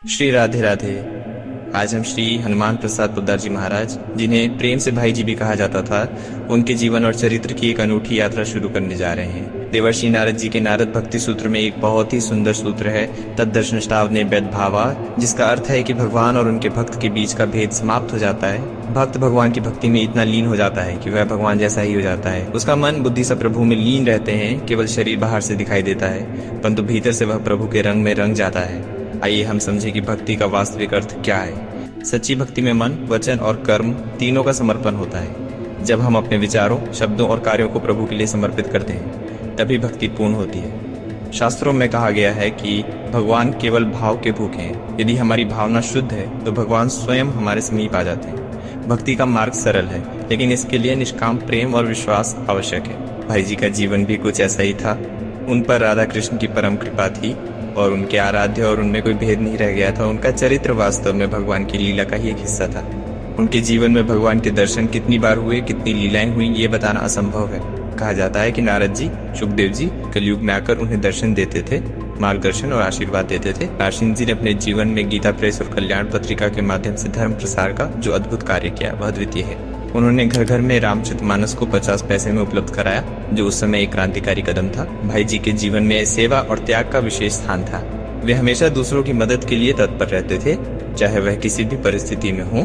श्री राधे राधे। आज हम श्री हनुमान प्रसाद पोद्दार जी महाराज, जिन्हें प्रेम से भाई जी भी कहा जाता था, उनके जीवन और चरित्र की एक अनूठी यात्रा शुरू करने जा रहे हैं। देवर्षि नारद जी के नारद भक्ति सूत्र में एक बहुत ही सुंदर सूत्र है, तद्दर्शनष्टावने वैद भावा, जिसका अर्थ है कि भगवान और उनके भक्त के बीच का भेद समाप्त हो जाता है। भक्त भगवान की भक्ति में इतना लीन हो जाता है कि वह भगवान जैसा ही हो जाता है। उसका मन बुद्धि सब प्रभु में लीन रहते हैं। केवल शरीर बाहर से दिखाई देता है, परंतु भीतर से वह प्रभु के रंग में रंग जाता है। आइए हम समझें कि भक्ति का वास्तविक अर्थ क्या है। सच्ची भक्ति में मन, वचन और कर्म तीनों का समर्पण होता है। जब हम अपने विचारों, शब्दों और कार्यों को प्रभु के लिए समर्पित करते हैं, तभी भक्ति पूर्ण होती है। शास्त्रों में कहा गया है कि भगवान केवल भाव के भूखे हैं। यदि हमारी भावना शुद्ध है तो भगवान स्वयं हमारे समीप आ जाते हैं। भक्ति का मार्ग सरल है, लेकिन इसके लिए निष्काम प्रेम और विश्वास आवश्यक है। भाई जी का जीवन भी कुछ ऐसा ही था। उन पर राधा कृष्ण की परम कृपा थी और उनके आराध्य और उनमें कोई भेद नहीं रह गया था। उनका चरित्र वास्तव में भगवान की लीला का ही एक हिस्सा था। उनके जीवन में भगवान के दर्शन कितनी बार हुए, कितनी लीलाएं हुई, ये बताना असंभव है। कहा जाता है कि नारद जी, सुखदेव जी कलयुग में आकर उन्हें दर्शन देते थे, मार्गदर्शन और आशीर्वाद देते थे। नारसिंह जी ने अपने जीवन में गीता प्रेस और कल्याण पत्रिका के माध्यम से धर्म प्रसार का जो अद्भुत कार्य किया, वह अद्वितीय है। उन्होंने घर घर में रामचरितमानस को 50 पैसे में उपलब्ध कराया, जो उस समय एक क्रांतिकारी कदम था। भाई जी के जीवन में सेवा और त्याग का विशेष स्थान था। वे हमेशा दूसरों की मदद के लिए तत्पर रहते थे, चाहे वह किसी भी परिस्थिति में हो।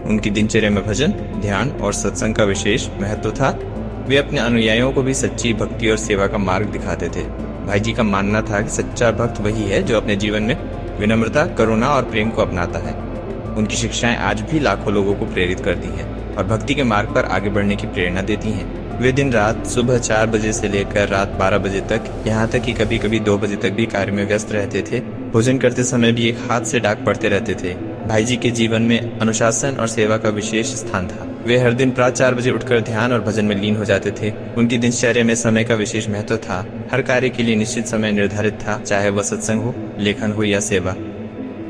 उनकी दिनचर्या में भजन, ध्यान और सत्संग का विशेष महत्व था। वे अपने अनुयायियों को भी सच्ची भक्ति और सेवा का मार्ग दिखाते थे। भाई जी का मानना था कि सच्चा भक्त वही है जो अपने जीवन में विनम्रता, करुणा और प्रेम को अपनाता है। उनकी शिक्षाएं आज भी लाखों लोगों को प्रेरित करती हैं और भक्ति के मार्ग पर आगे बढ़ने की प्रेरणा देती हैं। वे दिन रात सुबह 4 बजे से लेकर रात 12 बजे तक, यहाँ तक कि कभी कभी 2 बजे तक भी कार्य में व्यस्त रहते थे। भोजन करते समय भी एक हाथ से डाक पढ़ते रहते थे। भाई जी के जीवन में अनुशासन और सेवा का विशेष स्थान था। वे हर दिन प्रातः 4 बजे उठकर ध्यान और भजन में लीन हो जाते थे। उनकी दिनचर्या में समय का विशेष महत्व था। हर कार्य के लिए निश्चित समय निर्धारित था, चाहे वह सत्संग हो, लेखन हो या सेवा।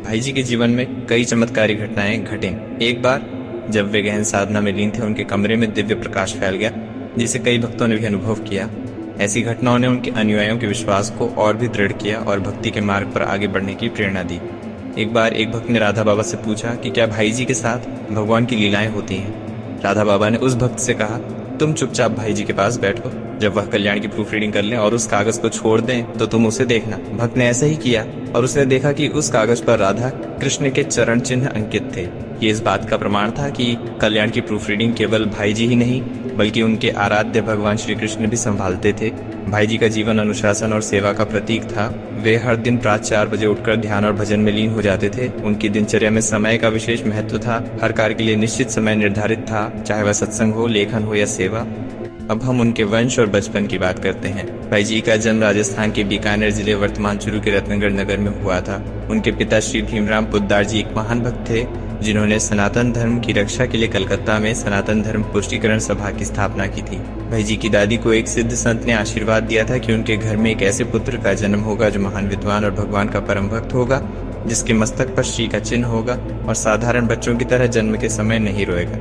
भाई जी के जीवन में कई चमत्कारी घटनाएं घटें। एक बार जब वे गहन साधना में लीन थे, उनके कमरे में दिव्य प्रकाश फैल गया, जिसे कई भक्तों ने भी अनुभव किया। ऐसी घटनाओं ने उनके अनुयायियों के विश्वास को और भी दृढ़ किया और भक्ति के मार्ग पर आगे बढ़ने की प्रेरणा दी। एक बार एक भक्त ने राधा बाबा से पूछा कि क्या भाई जी के साथ भगवान की लीलाएं होती हैं। राधा बाबा ने उस भक्त से कहा, तुम चुपचाप भाई जी के पास बैठो, जब वह कल्याण की प्रूफ रीडिंग कर लें और उस कागज को छोड़ दें तो तुम उसे देखना। भक्त ने ऐसा ही किया और उसने देखा कि उस कागज पर राधा कृष्ण के चरण चिन्ह अंकित थे। ये इस बात का प्रमाण था कि कल्याण की प्रूफ रीडिंग केवल भाई जी ही नहीं, बल्कि उनके आराध्य भगवान श्री कृष्ण भी संभालते थे। भाई जी का जीवन अनुशासन और सेवा का प्रतीक था। वे हर दिन प्रातः 4 बजे उठकर ध्यान और भजन में लीन हो जाते थे। उनकी दिनचर्या में समय का विशेष महत्व था। हर कार्य के लिए निश्चित समय निर्धारित था, चाहे वह सत्संग हो, लेखन हो या सेवा। अब हम उनके वंश और बचपन की बात करते हैं। भाई जी का जन्म राजस्थान के बीकानेर जिले वर्तमान चूरू के रत्नगढ़ नगर में हुआ था। उनके पिता श्री भीमराव पोद्दार जी एक महान भक्त थे, जिन्होंने सनातन धर्म की रक्षा के लिए कलकत्ता में सनातन धर्म पुष्टिकरण सभा की स्थापना की थी। भाई जी की दादी को एक सिद्ध संत ने आशीर्वाद दिया था कि उनके घर में एक ऐसे पुत्र का जन्म होगा जो महान विद्वान और भगवान का परम भक्त होगा, जिसके मस्तक पर श्री का चिन्ह होगा और साधारण बच्चों की तरह जन्म के समय नहीं रोएगा।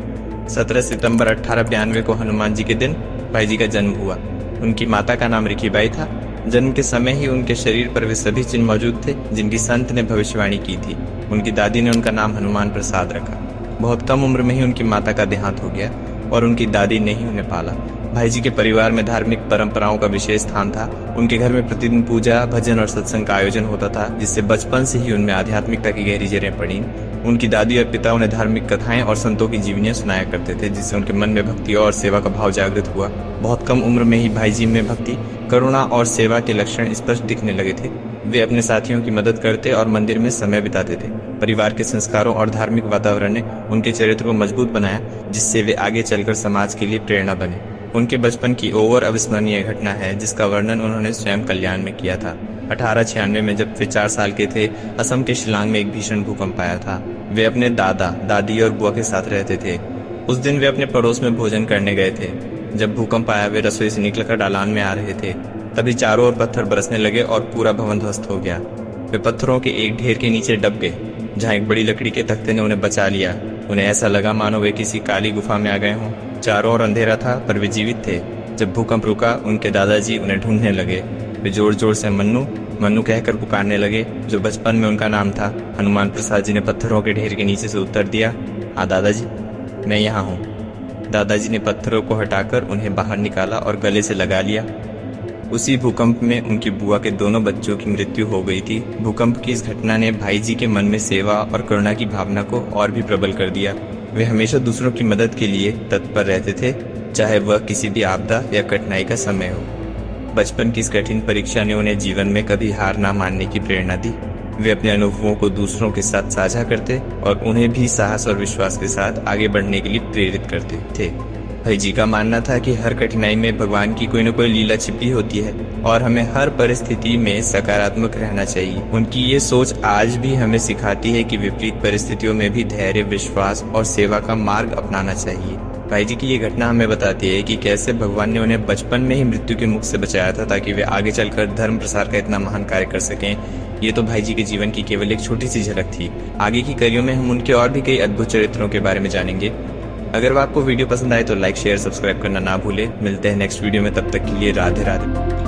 17 सितंबर 1892 को हनुमान जी के दिन भाई जी का जन्म हुआ। उनकी माता का नाम रिखीबाई था। जन्म के समय ही उनके शरीर पर वे सभी चिन्ह मौजूद थे जिनकी संत ने भविष्यवाणी की थी। उनकी दादी ने उनका नाम हनुमान प्रसाद रखा। बहुत कम उम्र में ही उनकी माता का देहांत हो गया और उनकी दादी ने ही उन्हें पाला। भाई जी के परिवार में धार्मिक परंपराओं का विशेष स्थान था। उनके घर में प्रतिदिन पूजा, भजन और सत्संग का आयोजन होता था, जिससे बचपन से ही उनमें आध्यात्मिकता की गहरी जड़ें पड़ी। उनकी दादी और पिता उन्हें धार्मिक कथाएं और संतों की जीवनियां सुनाया करते थे, जिससे उनके मन में भक्ति और सेवा का भाव जागृत हुआ। बहुत कम उम्र में ही भाई जी में भक्ति, करुणा और सेवा के लक्षण स्पष्ट दिखने लगे थे। वे अपने साथियों की मदद करते और मंदिर में समय बिताते थे। परिवार के संस्कारों और धार्मिक वातावरण ने उनके चरित्र को मजबूत बनाया, जिससे वे आगे चलकर समाज के लिए प्रेरणा बने। उनके बचपन की और अविस्मरणीय घटना है, जिसका वर्णन उन्होंने स्वयं कल्याण में किया था। 1896 में जब वे 4 साल के थे, असम के शिलांग में एक भीषण भूकंप आया था। वे अपने दादा, दादी और बुआ के साथ रहते थे। उस दिन वे अपने पड़ोस में भोजन करने गए थे। जब भूकंप आया, वे रसोई से निकलकर ढलान में आ रहे थे। तभी चारों ओर पत्थर बरसने लगे और पूरा भवन ध्वस्त हो गया। वे पत्थरों के एक ढेर के नीचे दब गए, जहाँ एक बड़ी लकड़ी के तख्ते ने उन्हें बचा लिया। उन्हें ऐसा लगा मानो वे किसी काली गुफा में आ गए हों। चारों ओर अंधेरा था, पर वे जीवित थे। जब भूकंप रुका, उनके दादाजी उन्हें ढूंढने लगे। वे जोर जोर से मन्नू मन्नू कहकर पुकारने लगे, जो बचपन में उनका नाम था। हनुमान प्रसाद जी ने पत्थरों के ढेर के नीचे से उत्तर दिया, हाँ दादाजी, मैं यहाँ हूँ। दादाजी ने पत्थरों को हटाकर उन्हें बाहर निकाला और गले से लगा लिया। उसी भूकंप में उनकी बुआ के दोनों बच्चों की मृत्यु हो गई थी। भूकंप की इस घटना ने भाई जी के मन में सेवा और करुणा की भावना को और भी प्रबल कर दिया। वे हमेशा दूसरों की मदद के लिए तत्पर रहते थे, चाहे वह किसी भी आपदा या कठिनाई का समय हो। बचपन की इस कठिन परीक्षा ने उन्हें जीवन में कभी हार ना मानने की प्रेरणा दी। वे अपने अनुभवों को दूसरों के साथ साझा करते और उन्हें भी साहस और विश्वास के साथ आगे बढ़ने के लिए प्रेरित करते थे। भाई जी का मानना था कि हर कठिनाई में भगवान की कोई न कोई लीला छिपी होती है और हमें हर परिस्थिति में सकारात्मक रहना चाहिए। उनकी ये सोच आज भी हमें सिखाती है कि विपरीत परिस्थितियों में भी धैर्य, विश्वास और सेवा का मार्ग अपनाना चाहिए। भाई जी की ये घटना हमें बताती है कि कैसे भगवान ने उन्हें बचपन में ही मृत्यु के मुख से बचाया था, ताकि वे आगे चलकर धर्म प्रसार का इतना महान कार्य कर सकें। ये तो भाई जी के जीवन की केवल एक छोटी सी झलक थी। आगे की कड़ियों में हम उनके और भी कई अद्भुत चरित्रों के बारे में जानेंगे। अगर आपको वीडियो पसंद आए तो लाइक, शेयर, सब्सक्राइब करना ना भूले। मिलते हैं नेक्स्ट वीडियो में, तब तक के लिए राधे राधे।